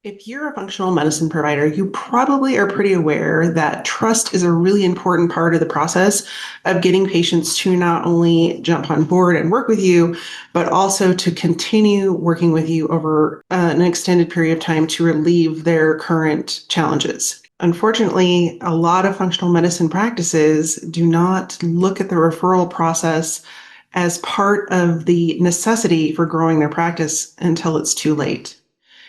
If you're a functional medicine provider, you probably are pretty aware that trust is a really important part of the process of getting patients to not only jump on board and work with you, but also to continue working with you over an extended period of time to relieve their current challenges. Unfortunately, a lot of functional medicine practices do not look at the referral process as part of the necessity for growing their practice until it's too late.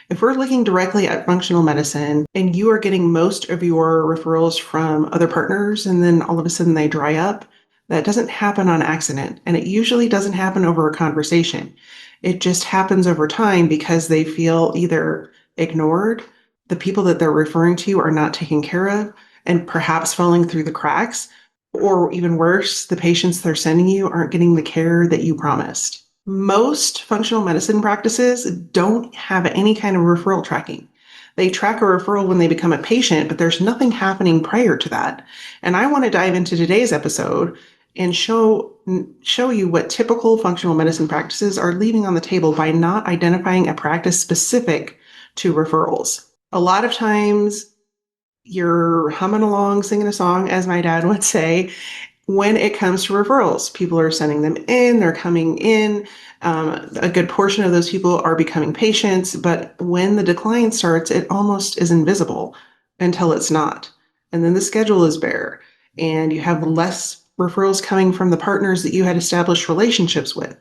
If we're looking directly at functional medicine and you are getting most of your referrals from other partners and then all of a sudden they dry up, that doesn't happen on accident. And it usually doesn't happen over a conversation. It just happens over time because they feel either ignored, the people that they're referring to are not taken care of, and perhaps falling through the cracks, or even worse, the patients they're sending you aren't getting the care that you promised. Most functional medicine practices don't have any kind of referral tracking. They track a referral when they become a patient, but there's nothing happening prior to that. And I want to dive into today's episode and show you what typical functional medicine practices are leaving on the table by not identifying a practice specific to referrals. A lot of times you're humming along, singing a song, as my dad would say, when it comes to referrals. People are sending them in, they're coming in. A good portion of those people are becoming patients, but when the decline starts, it almost is invisible until it's not. And then the schedule is bare, and you have less referrals coming from the partners that you had established relationships with.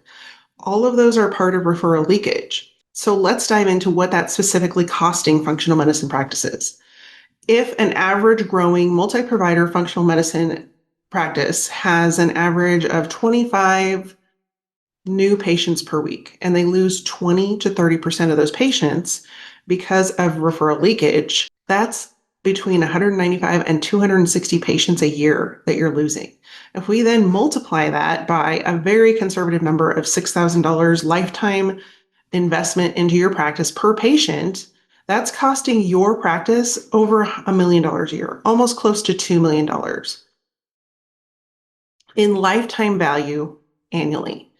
All of those are part of referral leakage. So let's dive into what that's specifically costing functional medicine practices. If an average growing multi-provider functional medicine practice has an average of 25 new patients per week, and they lose 20 to 30% of those patients because of referral leakage, that's between 195 and 260 patients a year that you're losing. If we then multiply that by a very conservative number of $6,000 lifetime investment into your practice per patient, that's costing your practice over $1 million a year, almost close to $2 million in lifetime value annually.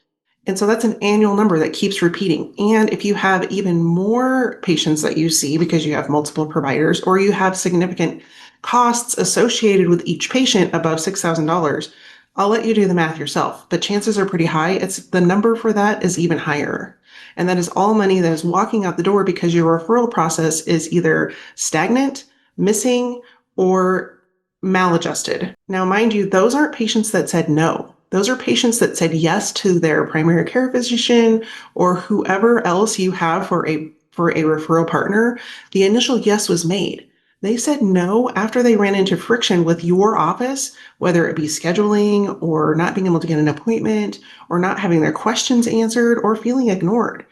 And so that's an annual number that keeps repeating. And if you have even more patients that you see because you have multiple providers, or you have significant costs associated with each patient above $6,000, I'll let you do the math yourself. But chances are pretty high. The number for that is even higher. And that is all money that is walking out the door because your referral process is either stagnant, missing, or maladjusted. Now, mind you, those aren't patients that said no. Those are patients that said yes to their primary care physician or whoever else you have for a referral partner. The initial yes was made. They said no after they ran into friction with your office, whether it be scheduling or not being able to get an appointment or not having their questions answered or feeling ignored.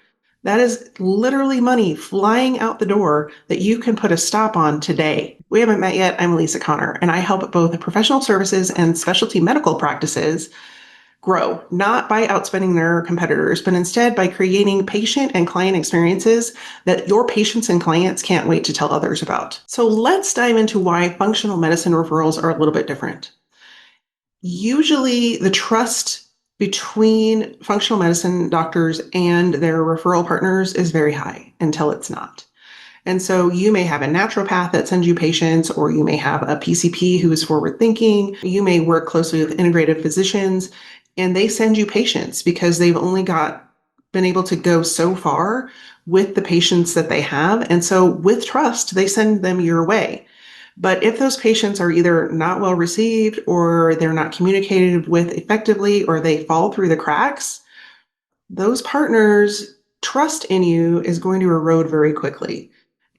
That is literally money flying out the door that you can put a stop on today. We haven't met yet. I'm Alisa Conner, and I help both professional services and specialty medical practices grow, not by outspending their competitors, but instead by creating patient and client experiences that your patients and clients can't wait to tell others about. So let's dive into why functional medicine referrals are a little bit different. Usually the trust between functional medicine doctors and their referral partners is very high until it's not. And so you may have a naturopath that sends you patients, or you may have a PCP who is forward thinking. You may work closely with integrative physicians, and they send you patients because they've only been able to go so far with the patients that they have. And so with trust, they send them your way. But if those patients are either not well received, or they're not communicated with effectively, or they fall through the cracks, those partners' trust in you is going to erode very quickly.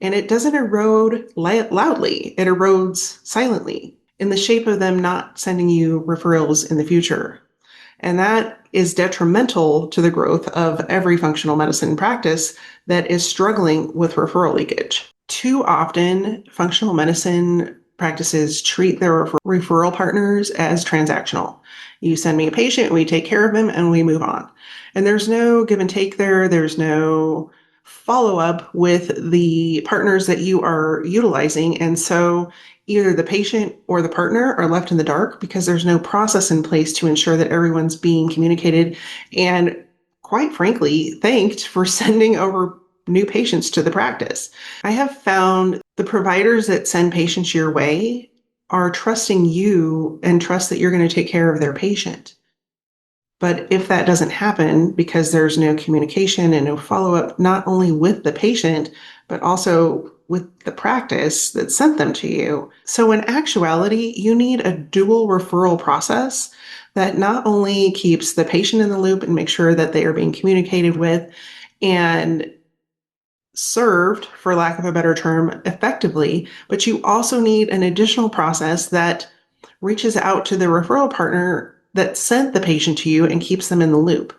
And it doesn't erode loudly. It erodes silently in the shape of them not sending you referrals in the future. And that is detrimental to the growth of every functional medicine practice that is struggling with referral leakage. Too often, functional medicine practices treat their referral partners as transactional. You send me a patient, we take care of them, and we move on. And there's no give and take there. There's no follow-up with the partners that you are utilizing. And so either the patient or the partner are left in the dark because there's no process in place to ensure that everyone's being communicated and, quite frankly, thanked for sending over new patients to the practice. I have found the providers that send patients your way are trusting you and trust that you're going to take care of their patient. But if that doesn't happen because there's no communication and no follow-up, not only with the patient, but also with the practice that sent them to you. So in actuality, you need a dual referral process that not only keeps the patient in the loop and makes sure that they are being communicated with and served, for lack of a better term, effectively, but you also need an additional process that reaches out to the referral partner that sent the patient to you and keeps them in the loop.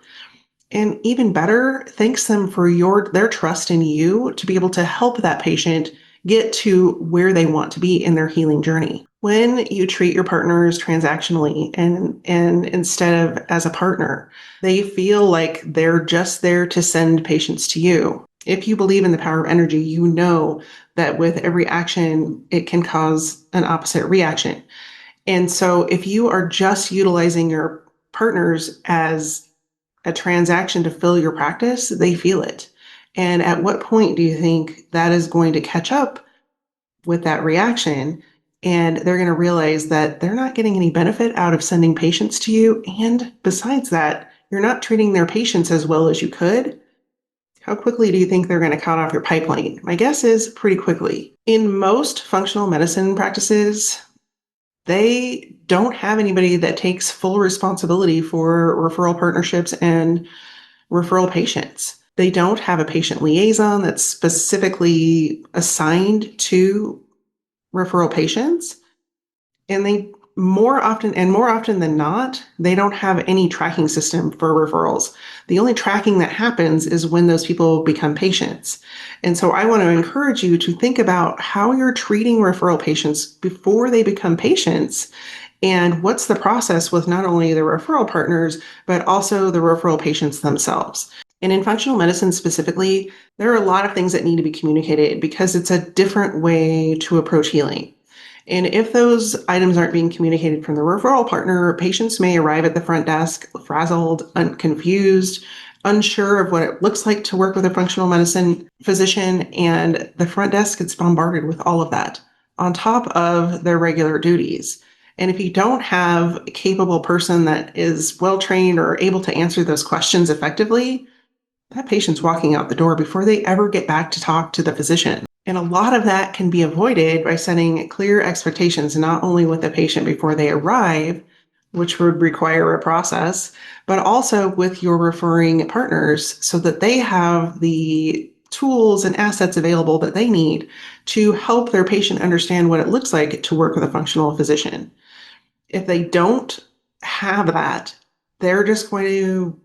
And even better, thanks them for their trust in you to be able to help that patient get to where they want to be in their healing journey. When you treat your partners transactionally and instead of as a partner, they feel like they're just there to send patients to you. If you believe in the power of energy, you know that with every action, it can cause an opposite reaction. And so if you are just utilizing your partners as a transaction to fill your practice, they feel it. And at what point do you think that is going to catch up with that reaction? And they're going to realize that they're not getting any benefit out of sending patients to you. And besides that, you're not treating their patients as well as you could. How quickly do you think they're going to cut off your pipeline? My guess is pretty quickly. In most functional medicine practices, they don't have anybody that takes full responsibility for referral partnerships and referral patients. They don't have a patient liaison that's specifically assigned to referral patients. And they more often than not, they don't have any tracking system for referrals. The only tracking that happens is when those people become patients. And so I want to encourage you to think about how you're treating referral patients before they become patients. And what's the process with not only the referral partners, but also the referral patients themselves. And in functional medicine specifically, there are a lot of things that need to be communicated because it's a different way to approach healing. And if those items aren't being communicated from the referral partner, patients may arrive at the front desk frazzled, confused, unsure of what it looks like to work with a functional medicine physician, and the front desk gets bombarded with all of that on top of their regular duties. And if you don't have a capable person that is well trained or able to answer those questions effectively, that patient's walking out the door before they ever get back to talk to the physician. And a lot of that can be avoided by setting clear expectations, not only with the patient before they arrive, which would require a process, but also with your referring partners so that they have the tools and assets available that they need to help their patient understand what it looks like to work with a functional physician. If they don't have that, they're just going to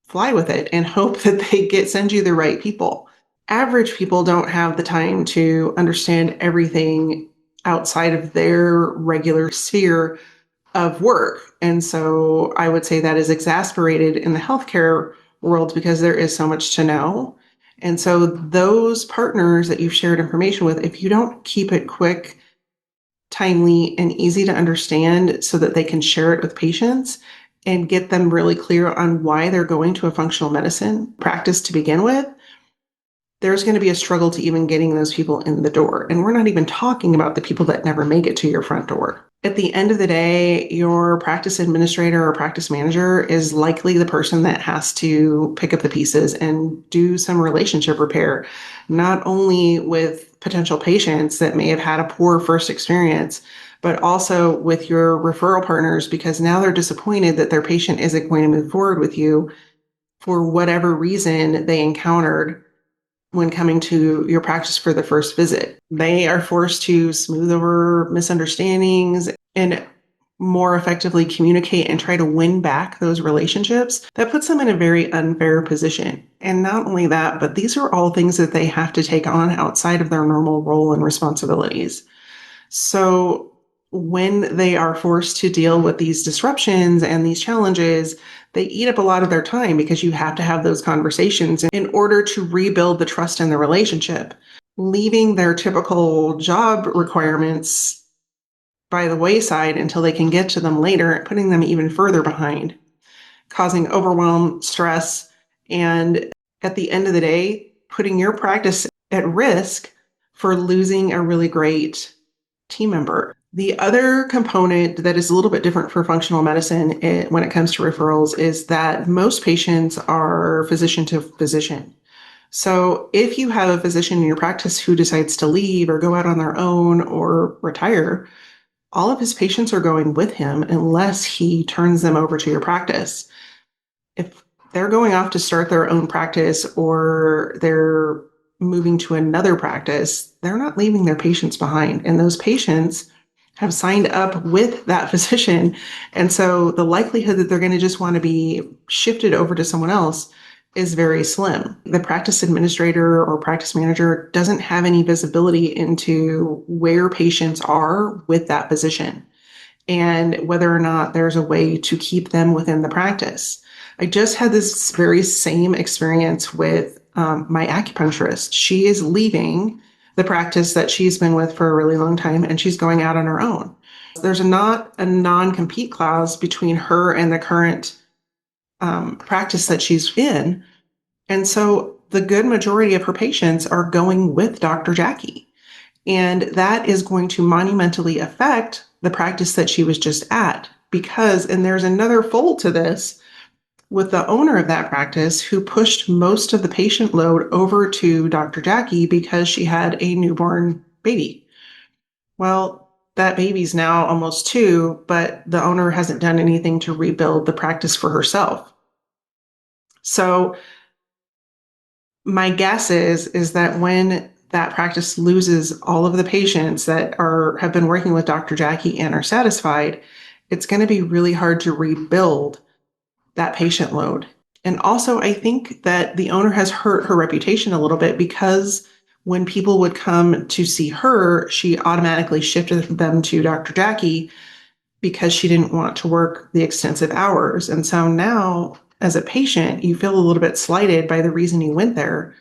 fly with it and hope that they send you the right people. Average people don't have the time to understand everything outside of their regular sphere of work. And so I would say that is exasperated in the healthcare world because there is so much to know. And so those partners that you've shared information with, if you don't keep it quick, timely, and easy to understand so that they can share it with patients and get them really clear on why they're going to a functional medicine practice to begin with, there's going to be a struggle to even getting those people in the door. And we're not even talking about the people that never make it to your front door. At the end of the day, your practice administrator or practice manager is likely the person that has to pick up the pieces and do some relationship repair, not only with potential patients that may have had a poor first experience, but also with your referral partners, because now they're disappointed that their patient isn't going to move forward with you for whatever reason they encountered when coming to your practice for the first visit. They are forced to smooth over misunderstandings and more effectively communicate and try to win back those relationships. That puts them in a very unfair position. And not only that, but these are all things that they have to take on outside of their normal role and responsibilities. So when they are forced to deal with these disruptions and these challenges, they eat up a lot of their time because you have to have those conversations in order to rebuild the trust in the relationship. Leaving their typical job requirements by the wayside until they can get to them later, putting them even further behind, causing overwhelm, stress, and at the end of the day, putting your practice at risk for losing a really great team member. The other component that is a little bit different for functional medicine when it comes to referrals is that most patients are physician to physician. So if you have a physician in your practice who decides to leave or go out on their own or retire, all of his patients are going with him unless he turns them over to your practice. If they're going off to start their own practice or they're moving to another practice, they're not leaving their patients behind. And those patients have signed up with that physician. And so the likelihood that they're going to just want to be shifted over to someone else is very slim. The practice administrator or practice manager doesn't have any visibility into where patients are with that physician and whether or not there's a way to keep them within the practice. I just had this very same experience with my acupuncturist. She is leaving the practice that she's been with for a really long time, and she's going out on her own. There's not a non-compete clause between her and the current practice that she's in. And so the good majority of her patients are going with Dr. Jackie. And that is going to monumentally affect the practice that she was just at. Because, and there's another fold to this, with the owner of that practice who pushed most of the patient load over to Dr. Jackie because she had a newborn baby. Well, that baby's now almost 2, but the owner hasn't done anything to rebuild the practice for herself. So my guess is that when that practice loses all of the patients that have been working with Dr. Jackie and are satisfied, it's going to be really hard to rebuild that patient load. And also, I think that the owner has hurt her reputation a little bit because when people would come to see her, she automatically shifted them to Dr. Jackie because she didn't want to work the extensive hours. And so now, as a patient, you feel a little bit slighted by the reason you went there.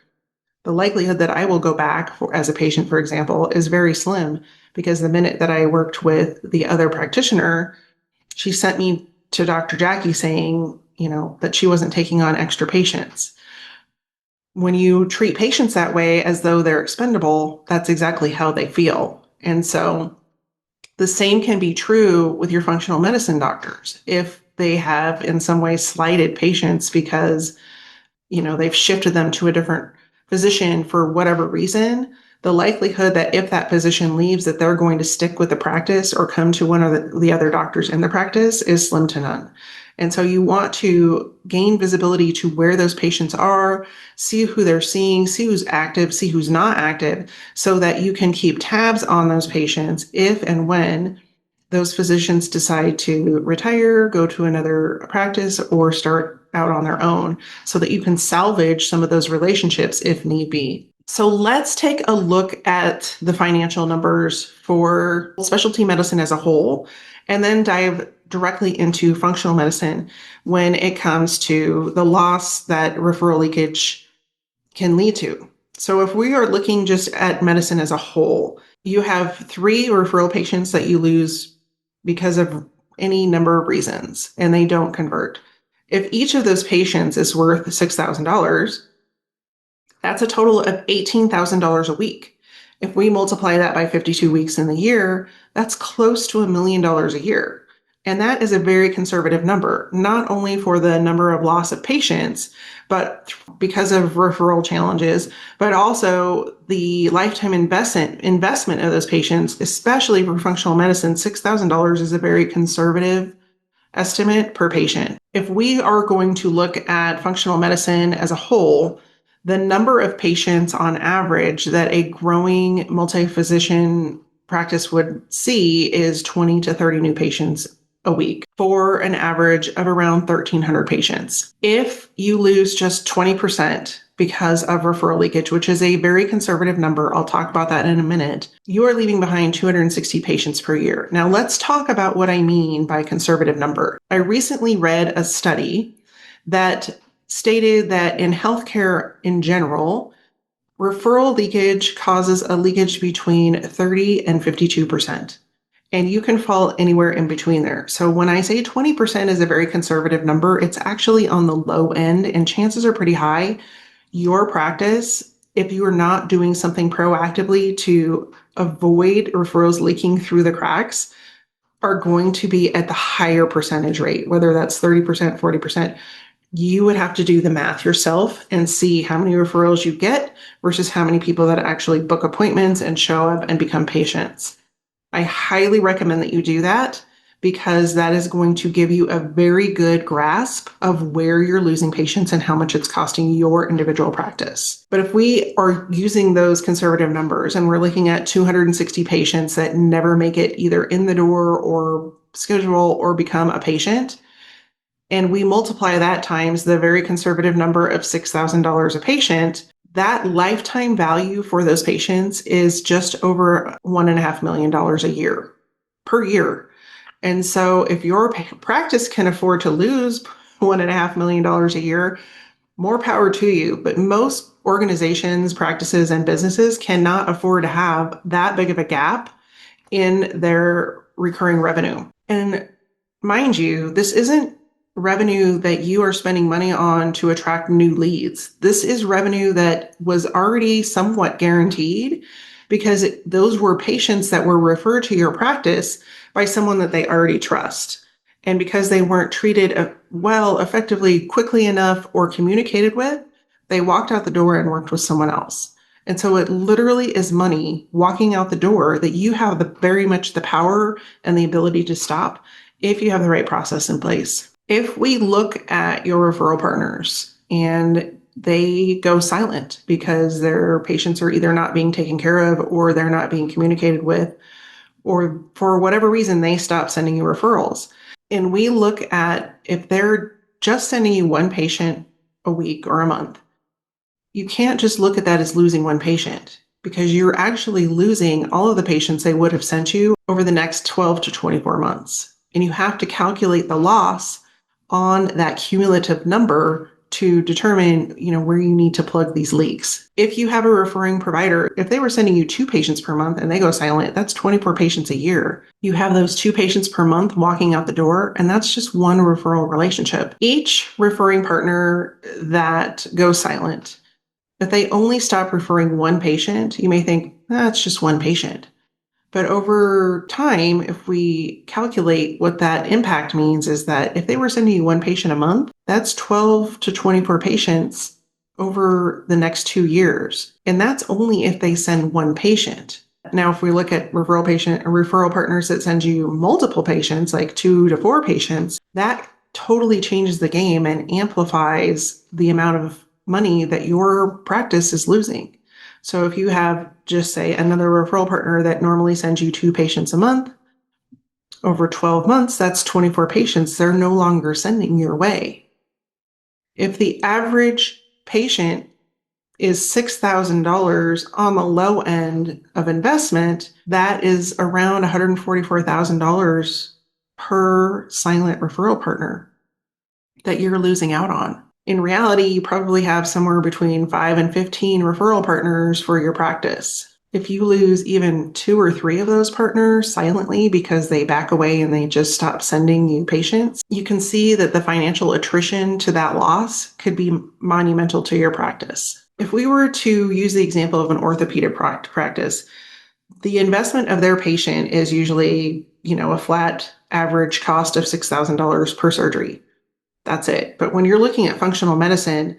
The likelihood that I will go back as a patient, for example, is very slim because the minute that I worked with the other practitioner, she sent me to Dr. Jackie saying, that she wasn't taking on extra patients. When you treat patients that way as though they're expendable, that's exactly how they feel. And so the same can be true with your functional medicine doctors. If they have in some way slighted patients because, they've shifted them to a different physician for whatever reason, the likelihood that if that physician leaves, that they're going to stick with the practice or come to one of the other doctors in the practice is slim to none. And so you want to gain visibility to where those patients are, see who they're seeing, see who's active, see who's not active, so that you can keep tabs on those patients if and when those physicians decide to retire, go to another practice, or start out on their own, so that you can salvage some of those relationships if need be. So let's take a look at the financial numbers for specialty medicine as a whole, and then dive directly into functional medicine when it comes to the loss that referral leakage can lead to. So if we are looking just at medicine as a whole, you have 3 referral patients that you lose because of any number of reasons, and they don't convert. If each of those patients is worth $6,000, that's a total of $18,000 a week. If we multiply that by 52 weeks in the year, that's close to $1 million a year. And that is a very conservative number, not only for the number of loss of patients, but because of referral challenges, but also the lifetime investment of those patients, especially for functional medicine. $6,000 is a very conservative estimate per patient. If we are going to look at functional medicine as a whole, the number of patients on average that a growing multi-physician practice would see is 20 to 30 new patients a week for an average of around 1,300 patients. If you lose just 20% because of referral leakage, which is a very conservative number, I'll talk about that in a minute, you are leaving behind 260 patients per year. Now let's talk about what I mean by conservative number. I recently read a study that stated that in healthcare in general, referral leakage causes a leakage between 30 and 52%. And you can fall anywhere in between there. So when I say 20% is a very conservative number, it's actually on the low end, and chances are pretty high your practice if you are not doing something proactively to avoid referrals leaking through the cracks, are going to be at the higher percentage rate, whether that's 30%, 40%. You would have to do the math yourself and see how many referrals you get versus how many people that actually book appointments and show up and become patients. I highly recommend that you do that because that is going to give you a very good grasp of where you're losing patients and how much it's costing your individual practice. But if we are using those conservative numbers and we're looking at 260 patients that never make it either in the door or schedule or become a patient, and we multiply that times the very conservative number of $6,000 a patient, that lifetime value for those patients is just over $1.5 million a year per year. And so if your practice can afford to lose $1.5 million a year, more power to you. But most organizations, practices, and businesses cannot afford to have that big of a gap in their recurring revenue. And mind you, this isn't revenue that you are spending money on to attract new leads. This is revenue that was already somewhat guaranteed because those were patients that were referred to your practice by someone that they already trust. And because they weren't treated well, effectively, quickly enough, or communicated with, they walked out the door and worked with someone else. And so it literally is money walking out the door that you have very much the power and the ability to stop if you have the right process in place. If we look at your referral partners and they go silent because their patients are either not being taken care of or they're not being communicated with, or for whatever reason, they stop sending you referrals. And we look at if they're just sending you one patient a week or a month, you can't just look at that as losing one patient because you're actually losing all of the patients they would have sent you over the next 12 to 24 months. And you have to calculate the loss on that cumulative number to determine, where you need to plug these leaks. If you have a referring provider, if they were sending you 2 patients per month and they go silent, that's 24 patients a year. You have those 2 patients per month walking out the door, and that's just one referral relationship. Each referring partner that goes silent, if they only stop referring one patient, you may think, that's just one patient. But over time, if we calculate what that impact means is that if they were sending you one patient a month, that's 12 to 24 patients over the next 2 years. And that's only if they send one patient. Now, if we look at referral partners that send you multiple patients, like 2 to 4 patients, that totally changes the game and amplifies the amount of money that your practice is losing. So if you have, just say, another referral partner that normally sends you 2 patients a month, over 12 months, that's 24 patients they're no longer sending your way. If the average patient is $6,000 on the low end of investment, that is around $144,000 per silent referral partner that you're losing out on. In reality, you probably have somewhere between 5 and 15 referral partners for your practice. If you lose even 2 or 3 of those partners silently because they back away and they just stop sending you patients, you can see that the financial attrition to that loss could be monumental to your practice. If we were to use the example of an orthopedic practice, the investment of their patient is usually, a flat average cost of $6,000 per surgery. That's it. But when you're looking at functional medicine,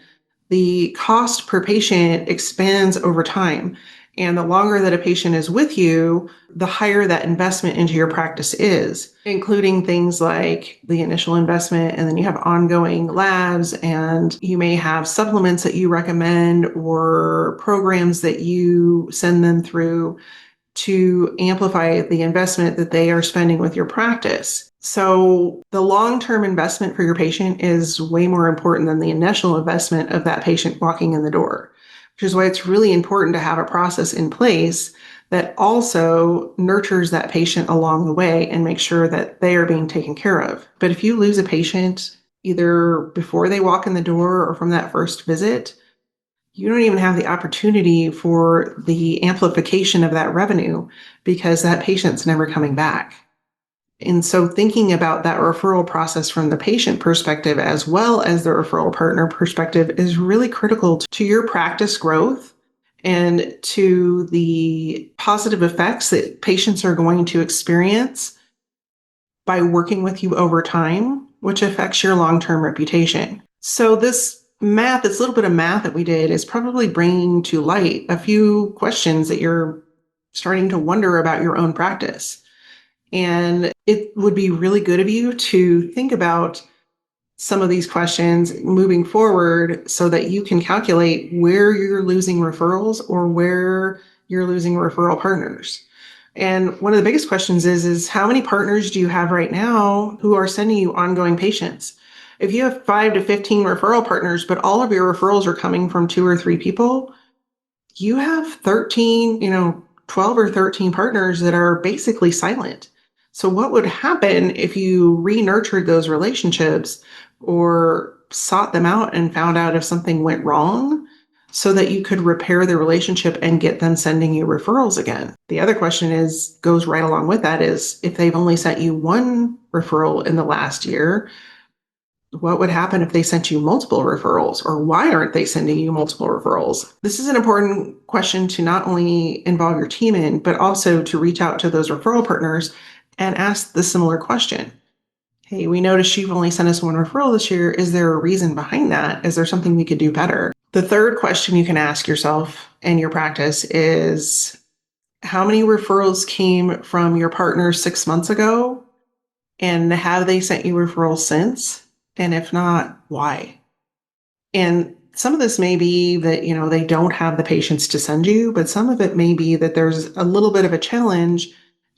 the cost per patient expands over time. And the longer that a patient is with you, the higher that investment into your practice is, including things like the initial investment. And then you have ongoing labs, and you may have supplements that you recommend or programs that you send them through to amplify the investment that they are spending with your practice. So the long-term investment for your patient is way more important than the initial investment of that patient walking in the door, which is why it's really important to have a process in place that also nurtures that patient along the way and make sure that they are being taken care of. But if you lose a patient either before they walk in the door or from that first visit, you don't even have the opportunity for the amplification of that revenue because that patient's never coming back. And so thinking about that referral process from the patient perspective as well as the referral partner perspective is really critical to your practice growth and to the positive effects that patients are going to experience by working with you over time, which affects your long-term reputation. So this little bit of math that we did is probably bringing to light a few questions that you're starting to wonder about your own practice. And it would be really good of you to think about some of these questions moving forward so that you can calculate where you're losing referrals or where you're losing referral partners. And one of the biggest questions is how many partners do you have right now who are sending you ongoing patients? If you have 5 to 15 referral partners, but all of your referrals are coming from 2 or 3 people, you have 13, 12 or 13 partners that are basically silent. So what would happen if you re-nurtured those relationships or sought them out and found out if something went wrong so that you could repair the relationship and get them sending you referrals again? The other question goes right along with that is if they've only sent you one referral in the last year, what would happen if they sent you multiple referrals, or why aren't they sending you multiple referrals? This is an important question to not only involve your team in, but also to reach out to those referral partners and ask the similar question. Hey, we noticed you've only sent us one referral this year. Is there a reason behind that? Is there something we could do better? The third question you can ask yourself in your practice is how many referrals came from your partner 6 months ago? And have they sent you referrals since? And if not, why? And some of this may be that, they don't have the patients to send you, but some of it may be that there's a little bit of a challenge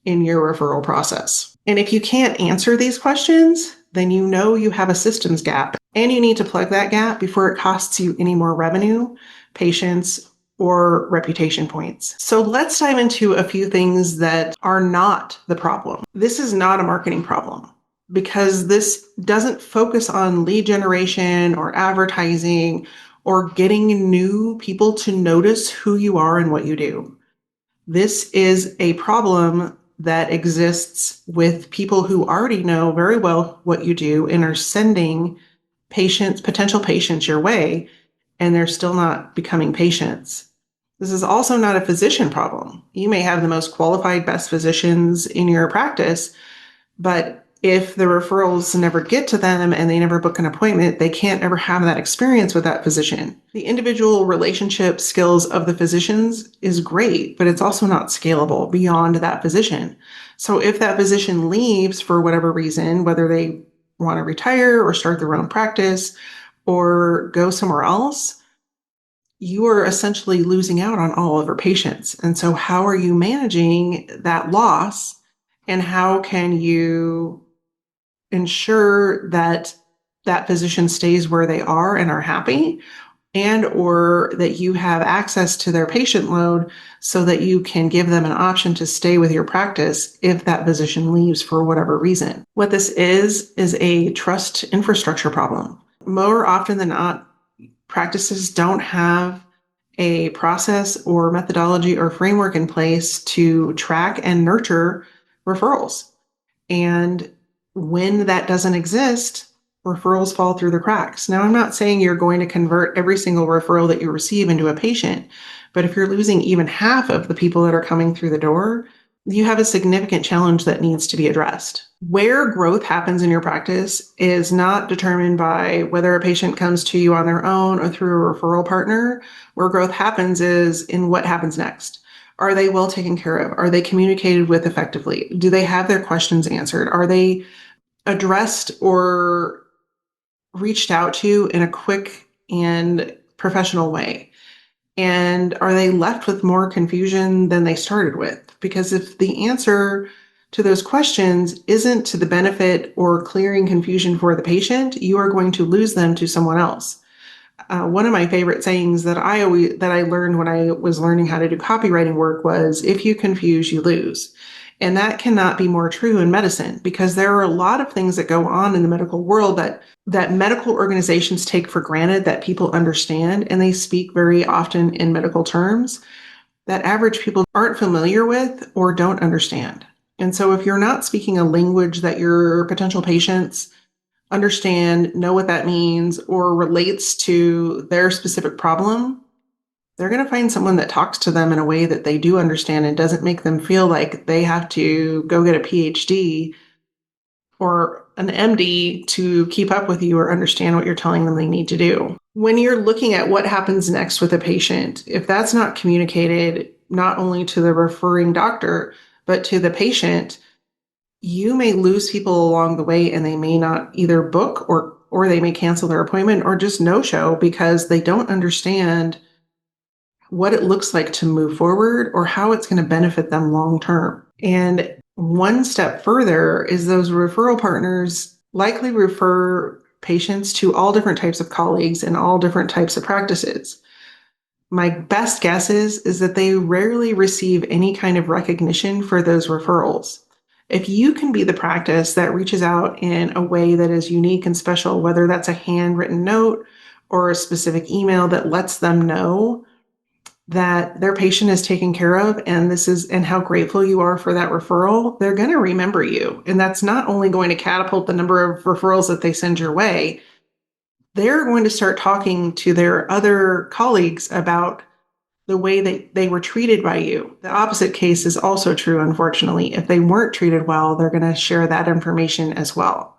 in your referral process. And if you can't answer these questions, then you have a systems gap and you need to plug that gap before it costs you any more revenue, patients, or reputation points. So let's dive into a few things that are not the problem. This is not a marketing problem because this doesn't focus on lead generation or advertising or getting new people to notice who you are and what you do. This is a problem that exists with people who already know very well what you do and are sending potential patients your way, and they're still not becoming patients. This is also not a physician problem. You may have the most qualified, best physicians in your practice, but if the referrals never get to them and they never book an appointment, they can't ever have that experience with that physician. The individual relationship skills of the physicians is great, but it's also not scalable beyond that physician. So if that physician leaves for whatever reason, whether they want to retire or start their own practice or go somewhere else, you are essentially losing out on all of your patients. And so how are you managing that loss? And how can you ensure that that physician stays where they are and are happy, and or that you have access to their patient load so that you can give them an option to stay with your practice if that physician leaves for whatever reason? What this is a trust infrastructure problem. More often than not, practices don't have a process or methodology or framework in place to track and nurture referrals. And when that doesn't exist, referrals fall through the cracks. Now, I'm not saying you're going to convert every single referral that you receive into a patient, but if you're losing even half of the people that are coming through the door, you have a significant challenge that needs to be addressed. Where growth happens in your practice is not determined by whether a patient comes to you on their own or through a referral partner. Where growth happens is in what happens next. Are they well taken care of? Are they communicated with effectively? Do they have their questions answered? Are they addressed or reached out to in a quick and professional way? And are they left with more confusion than they started with? Because if the answer to those questions isn't to the benefit or clearing confusion for the patient, you are going to lose them to someone else. One of my favorite sayings that I learned when I was learning how to do copywriting work was, if you confuse, you lose. And that cannot be more true in medicine, because there are a lot of things that go on in the medical world that medical organizations take for granted that people understand, and they speak very often in medical terms that average people aren't familiar with or don't understand. And so if you're not speaking a language that your potential patients understand, know what that means, or relates to their specific problem, They're going to find someone that talks to them in a way that they do understand and doesn't make them feel like they have to go get a PhD or an MD to keep up with you or understand what you're telling them they need to do. When you're looking at what happens next with a patient, if that's not communicated not only to the referring doctor, but to the patient, you may lose people along the way and they may not either book or they may cancel their appointment or just no show because they don't understand what it looks like to move forward or how it's going to benefit them long term. And one step further is those referral partners likely refer patients to all different types of colleagues and all different types of practices. My best guess is that they rarely receive any kind of recognition for those referrals. If you can be the practice that reaches out in a way that is unique and special, whether that's a handwritten note or a specific email that lets them know that their patient is taken care of and how grateful you are for that referral, they're going to remember you. And that's not only going to catapult the number of referrals that they send your way, they're going to start talking to their other colleagues about the way they were treated by you. The opposite case is also true, unfortunately. If they weren't treated well, they're going to share that information as well.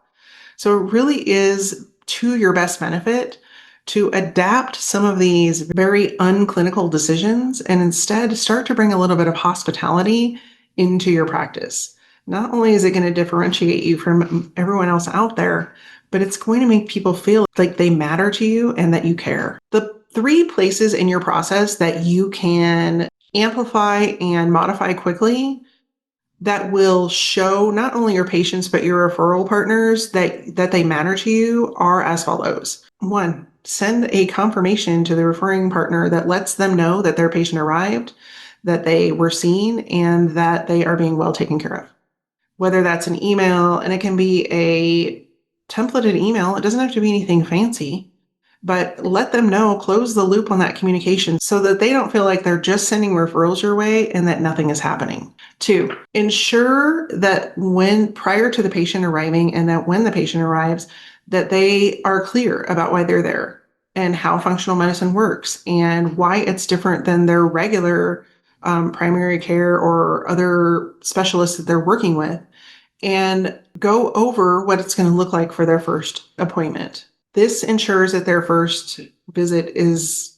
So it really is to your best benefit to adapt some of these very unclinical decisions and instead start to bring a little bit of hospitality into your practice. Not only is it going to differentiate you from everyone else out there, but it's going to make people feel like they matter to you and that you care. The 3 places in your process that you can amplify and modify quickly that will show not only your patients but your referral partners that they matter to you are as follows. 1, send a confirmation to the referring partner that lets them know that their patient arrived, that they were seen, and that they are being well taken care of. Whether that's an email, and it can be a templated email, it doesn't have to be anything fancy, but let them know, close the loop on that communication so that they don't feel like they're just sending referrals your way and that nothing is happening. 2, ensure that prior to the patient arriving and that when the patient arrives, that they are clear about why they're there and how functional medicine works and why it's different than their regular primary care or other specialists that they're working with, and go over what it's going to look like for their first appointment. This ensures that their first visit is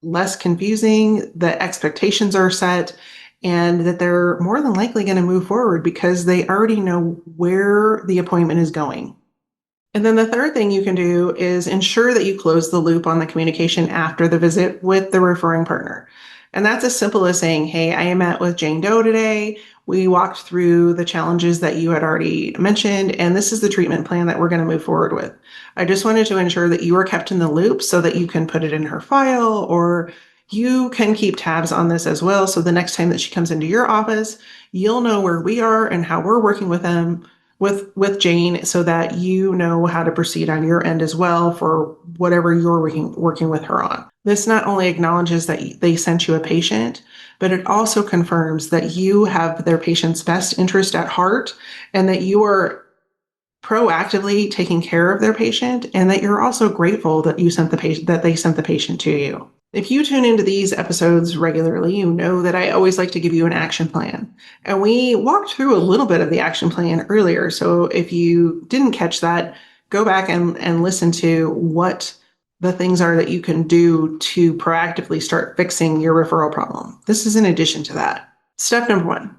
less confusing, the expectations are set, and that they're more than likely going to move forward because they already know where the appointment is going. And then the third thing you can do is ensure that you close the loop on the communication after the visit with the referring partner. And that's as simple as saying, hey, I met with Jane Doe today. We walked through the challenges that you had already mentioned, and this is the treatment plan that we're going to move forward with. I just wanted to ensure that you are kept in the loop so that you can put it in her file, or you can keep tabs on this as well. So the next time that she comes into your office, you'll know where we are and how we're working with them with Jane so that you know how to proceed on your end as well for whatever you're working with her on. This not only acknowledges that they sent you a patient, but it also confirms that you have their patient's best interest at heart and that you are proactively taking care of their patient and that you're also grateful that they sent the patient to you. If you tune into these episodes regularly, you know that I always like to give you an action plan. And we walked through a little bit of the action plan earlier. So if you didn't catch that, go back and listen to what the things are that you can do to proactively start fixing your referral problem. This is in addition to that. Step number 1,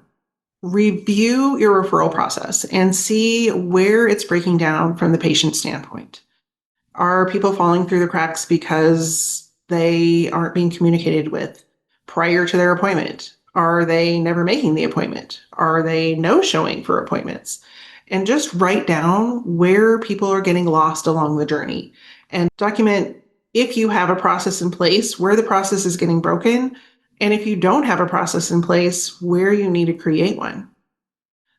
review your referral process and see where it's breaking down from the patient standpoint. Are people falling through the cracks because they aren't being communicated with prior to their appointment? Are they never making the appointment? Are they no-showing for appointments? And just write down where people are getting lost along the journey and document, if you have a process in place, where the process is getting broken. And if you don't have a process in place, where you need to create one.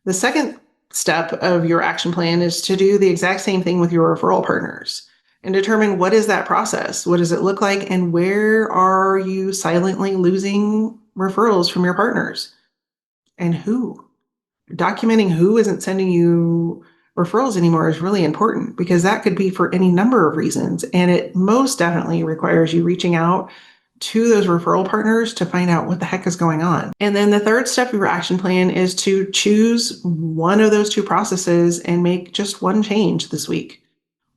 The second step of your action plan is to do the exact same thing with your referral partners and determine what is that process? What does it look like? And where are you silently losing referrals from your partners? And who? Documenting who isn't sending you referrals anymore is really important because that could be for any number of reasons. And it most definitely requires you reaching out to those referral partners to find out what the heck is going on. And then the third step of your action plan is to choose one of those two processes and make just one change this week.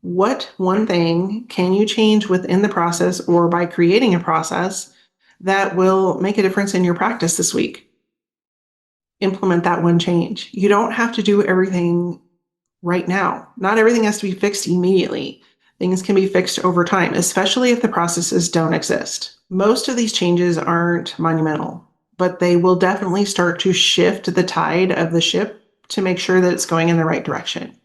What one thing can you change within the process or by creating a process that will make a difference in your practice this week? Implement that one change. You don't have to do everything right now. Not everything has to be fixed immediately. Things can be fixed over time, especially if the processes don't exist. Most of these changes aren't monumental, but they will definitely start to shift the tide of the ship to make sure that it's going in the right direction.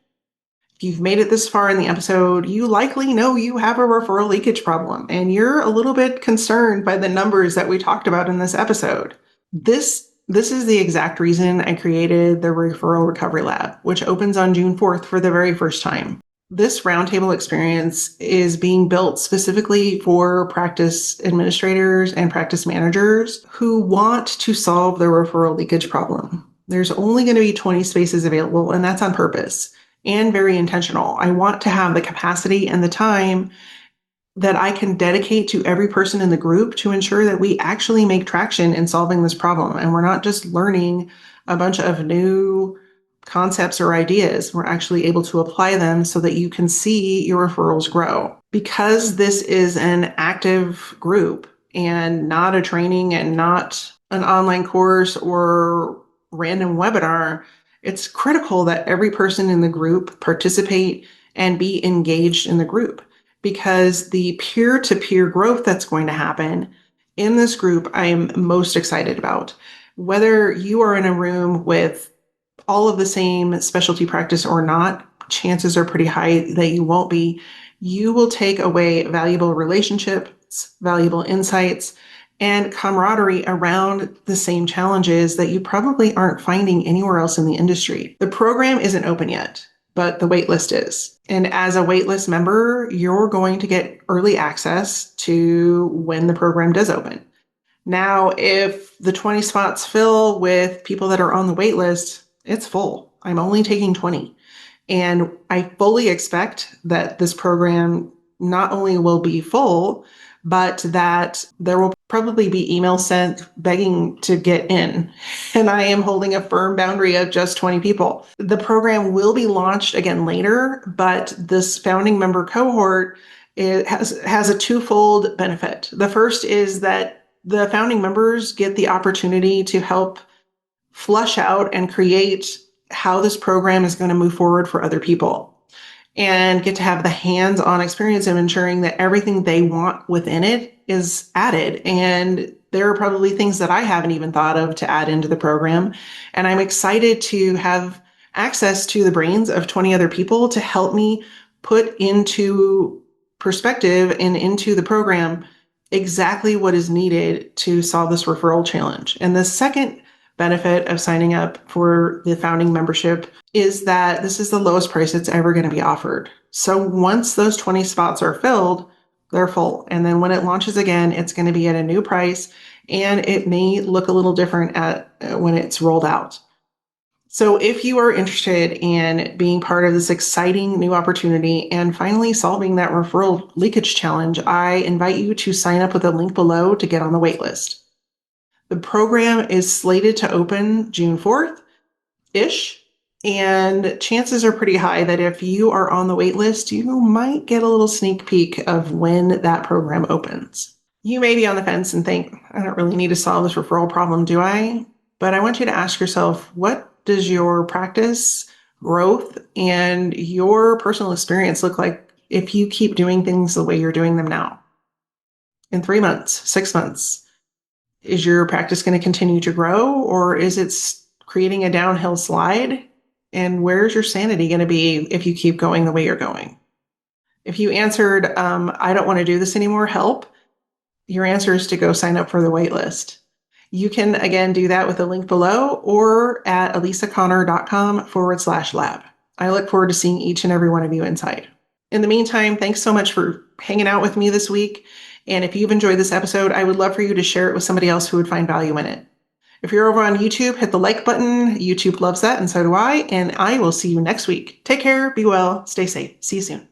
If you've made it this far in the episode, you likely know you have a referral leakage problem, and you're a little bit concerned by the numbers that we talked about in this episode. This is the exact reason I created the Referral Recovery Lab, which opens on June 4th for the very first time. This roundtable experience is being built specifically for practice administrators and practice managers who want to solve the referral leakage problem. There's only going to be 20 spaces available, and that's on purpose and very intentional. I want to have the capacity and the time that I can dedicate to every person in the group to ensure that we actually make traction in solving this problem. And we're not just learning a bunch of new concepts or ideas. We're actually able to apply them so that you can see your referrals grow. Because this is an active group and not a training and not an online course or random webinar, it's critical that every person in the group participate and be engaged in the group, because the peer-to-peer growth that's going to happen in this group, I am most excited about. Whether you are in a room with all of the same specialty practice or not, chances are pretty high that you won't be. You will take away valuable relationships, valuable insights, and camaraderie around the same challenges that you probably aren't finding anywhere else in the industry. The program isn't open yet, but the waitlist is. And as a waitlist member, you're going to get early access to when the program does open. Now, if the 20 spots fill with people that are on the waitlist, it's full. I'm only taking 20. And I fully expect that this program not only will be full, but that there will probably be emails sent begging to get in. And I am holding a firm boundary of just 20 people. The program will be launched again later, but this founding member cohort has a twofold benefit. The first is that the founding members get the opportunity to help flush out and create how this program is going to move forward for other people, and get to have the hands-on experience of ensuring that everything they want within it is added. And there are probably things that I haven't even thought of to add into the program. And I'm excited to have access to the brains of 20 other people to help me put into perspective and into the program exactly what is needed to solve this referral challenge. And the second benefit of signing up for the founding membership is that this is the lowest price it's ever going to be offered. So once those 20 spots are filled, they're full. And then when it launches again, it's going to be at a new price, and it may look a little different when it's rolled out. So if you are interested in being part of this exciting new opportunity and finally solving that referral leakage challenge, I invite you to sign up with the link below to get on the wait list. The program is slated to open June 4th-ish, and chances are pretty high that if you are on the wait list, you might get a little sneak peek of when that program opens. You may be on the fence and think, I don't really need to solve this referral problem, do I? But I want you to ask yourself, what does your practice growth and your personal experience look like if you keep doing things the way you're doing them now? In 3 months, 6 months? Is your practice going to continue to grow, or is it creating a downhill slide? And where's your sanity going to be if you keep going the way you're going? If you answered, I don't want to do this anymore, help, your answer is to go sign up for the wait list. You can, again, do that with the link below or at alisaconner.com/lab. I look forward to seeing each and every one of you inside. In the meantime, thanks so much for hanging out with me this week. And if you've enjoyed this episode, I would love for you to share it with somebody else who would find value in it. If you're over on YouTube, hit the like button. YouTube loves that, and so do I. And I will see you next week. Take care, be well, stay safe. See you soon.